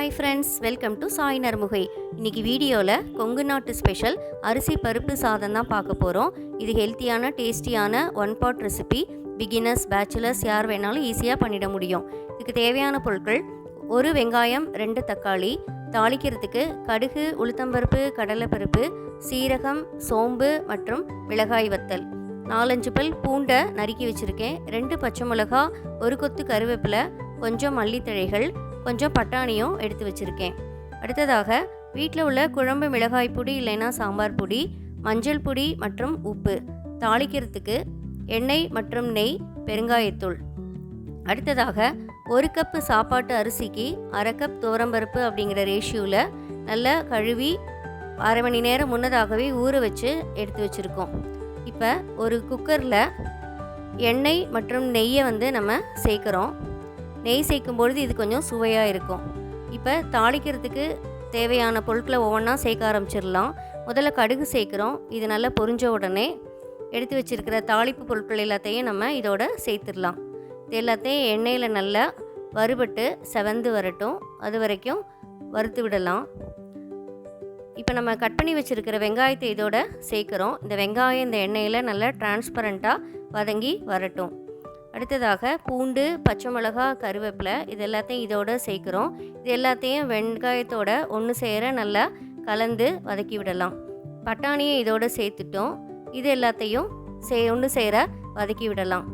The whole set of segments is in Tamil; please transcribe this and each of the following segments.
Hi friends, welcome to Sai Narmugai. இன்றைக்கி வீடியோவில் கொங்கு நாட்டு ஸ்பெஷல் அரிசி பருப்பு சாதம் தான் பார்க்க போகிறோம். இது ஹெல்த்தியான டேஸ்டியான one pot recipe. Beginners, bachelors யார் வேணாலும் ஈஸியாக பண்ணிட முடியும். இதுக்கு தேவையான பொருட்கள்: ஒரு வெங்காயம், 2 தக்காளி, தாளிக்கிறதுக்கு கடுகு, உளுத்தம்பருப்பு, கடலைப்பருப்பு, சீரகம், சோம்பு மற்றும் மிளகாய் வத்தல், 4-5 பல் பூண்டை நறுக்கி வச்சுருக்கேன், 2 பச்சை மிளகா, ஒரு கொத்து கருவேப்பிலை, கொஞ்சம் மல்லித்தழைகள், கொஞ்சம் பட்டாணியும் எடுத்து வச்சுருக்கேன். அடுத்ததாக வீட்டில் உள்ள குழம்பு மிளகாய் பொடி இல்லைன்னா சாம்பார் பொடி, மஞ்சள் பொடி மற்றும் உப்பு, தாளிக்கிறதுக்கு எண்ணெய் மற்றும் நெய், பெருங்காயத்தூள். அடுத்ததாக 1 கப்பு சாப்பாட்டு அரிசிக்கு 1/2 கப் துவரம்பருப்பு அப்படிங்கிற ரேஷியோவில் நல்லா கழுவி அரை மணி நேரம் முன்னதாகவே ஊற வச்சு எடுத்து வச்சுருக்கோம். இப்போ ஒரு குக்கரில் எண்ணெய் மற்றும் நெய்யை நம்ம சேர்க்குறோம். நெய் சேர்க்கும்பொழுது இது கொஞ்சம் சுவையாக இருக்கும். இப்போ தாளிக்கிறதுக்கு தேவையான பொருட்களை ஒவ்வொன்றா சேர்க்க ஆரம்பிச்சிடலாம். முதல்ல கடுகு சேர்க்குறோம். இது நல்லா பொரிஞ்ச உடனே எடுத்து வச்சுருக்கிற தாளிப்பு பொருட்கள் எல்லாத்தையும் நம்ம இதோட சேர்த்துடலாம். இது எல்லாத்தையும் எண்ணெயில் நல்லா வறுபட்டு செவந்து வரட்டும், அது வரைக்கும் வறுத்து விடலாம். இப்போ நம்ம கட் பண்ணி வச்சுருக்கிற வெங்காயத்தை இதோட சேர்க்குறோம். இந்த வெங்காயம் இந்த எண்ணெயில் நல்லா டிரான்ஸ்பரண்ட்டாக வதங்கி வரட்டும். அடுத்ததாக பூண்டு, பச்சை மிளகா, கருவேப்பிலை இது எல்லாத்தையும் இதோட சேர்க்குறோம். இது எல்லாத்தையும் வெங்காயத்தோட ஒன்று சேர நல்லா கலந்து வதக்கி விடலாம். பட்டாணியை இதோட சேர்த்துட்டோம். இது எல்லாத்தையும் ஒன்று சேர வதக்கி விடலாம்.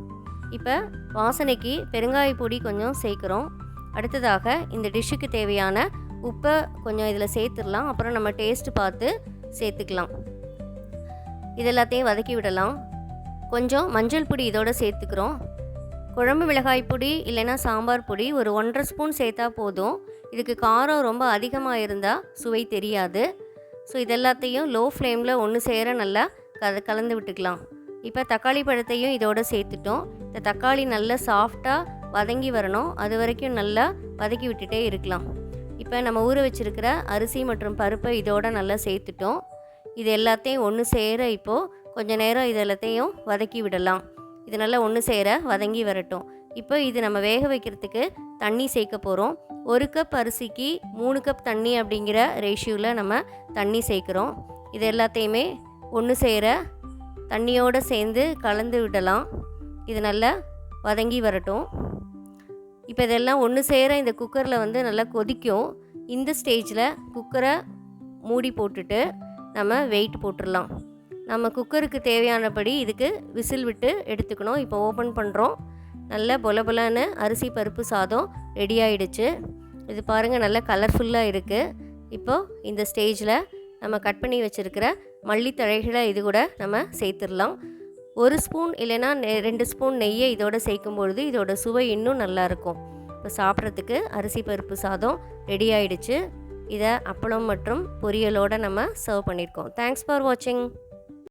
இப்போ வாசனைக்கு பெருங்காய பொடி கொஞ்சம் சேர்க்குறோம். அடுத்ததாக இந்த டிஷ்ஷுக்கு தேவையான உப்பை கொஞ்சம் இதில் சேர்த்துடலாம். அப்புறம் நம்ம டேஸ்ட்டு பார்த்து சேர்த்துக்கலாம். இது எல்லாத்தையும் வதக்கி விடலாம். கொஞ்சம் மஞ்சள் பொடி இதோட சேர்த்துக்கிறோம். குழம்பு மிளகாய் பொடி இல்லைன்னா சாம்பார் பொடி ஒரு 1.5 ஸ்பூன் சேர்த்தா போதும். இதுக்கு காரம் ரொம்ப அதிகமாக இருந்தால் சுவை தெரியாது. ஸோ இதெல்லாத்தையும் லோ ஃப்ளேமில் ஒன்று சேர நல்லா கலந்து விட்டுக்கலாம். இப்போ தக்காளி பழத்தையும் இதோட சேர்த்துட்டோம். இந்த தக்காளி நல்லா சாஃப்டாக வதங்கி வரணும், அது வரைக்கும் நல்லா வதக்கி விட்டுட்டே இருக்கலாம். இப்போ நம்ம ஊற வச்சுருக்கிற அரிசி மற்றும் பருப்பை இதோட நல்லா சேர்த்துட்டோம். இது எல்லாத்தையும் ஒன்று சேர இப்போது கொஞ்சம் நேரம் இது எல்லாத்தையும் வதக்கி விடலாம். இது நல்லா ஒன்று சேர வதங்கி வரட்டும். இப்போ இது நம்ம வேக வைக்கிறதுக்கு தண்ணி சேர்க்க போகிறோம். 1 கப் அரிசிக்கு 3 கப் தண்ணி அப்படிங்கிற ரேஷியோவில் நம்ம தண்ணி சேர்க்குறோம். இது எல்லாத்தையுமே ஒன்று சேர தண்ணியோடு சேர்ந்து கலந்து விடலாம். இது நல்லா வதங்கி வரட்டும். இப்போ இதெல்லாம் ஒன்று சேர இந்த குக்கரில் நல்லா கொதிக்கும். இந்த ஸ்டேஜில் குக்கரை மூடி போட்டுட்டு நம்ம வெயிட் போட்டுடலாம். நம்ம குக்கருக்கு தேவையானபடி இதுக்கு விசில் விட்டு எடுத்துக்கணும். இப்போ ஓப்பன் பண்ணுறோம். நல்ல பொலபொலன்னு அரிசி பருப்பு சாதம் ரெடி ஆகிடுச்சு. இது பாருங்கள், நல்லா கலர்ஃபுல்லாக இருக்குது. இப்போது இந்த ஸ்டேஜில் நம்ம கட் பண்ணி வச்சுருக்கிற மல்லித்தழைகளை இது கூட நம்ம சேர்த்துடலாம். 1 ஸ்பூன் இல்லைன்னா 2 ஸ்பூன் நெய்யை இதோட சேர்க்கும்பொழுது இதோட சுவை இன்னும் நல்லாயிருக்கும். இப்போ சாப்பிட்றதுக்கு அரிசி பருப்பு சாதம் ரெடி ஆகிடுச்சு. இதை அப்பளம் மற்றும் பொரியலோடு நம்ம சர்வ் பண்ணியிருக்கோம். தேங்க்ஸ் ஃபார் வாட்சிங்.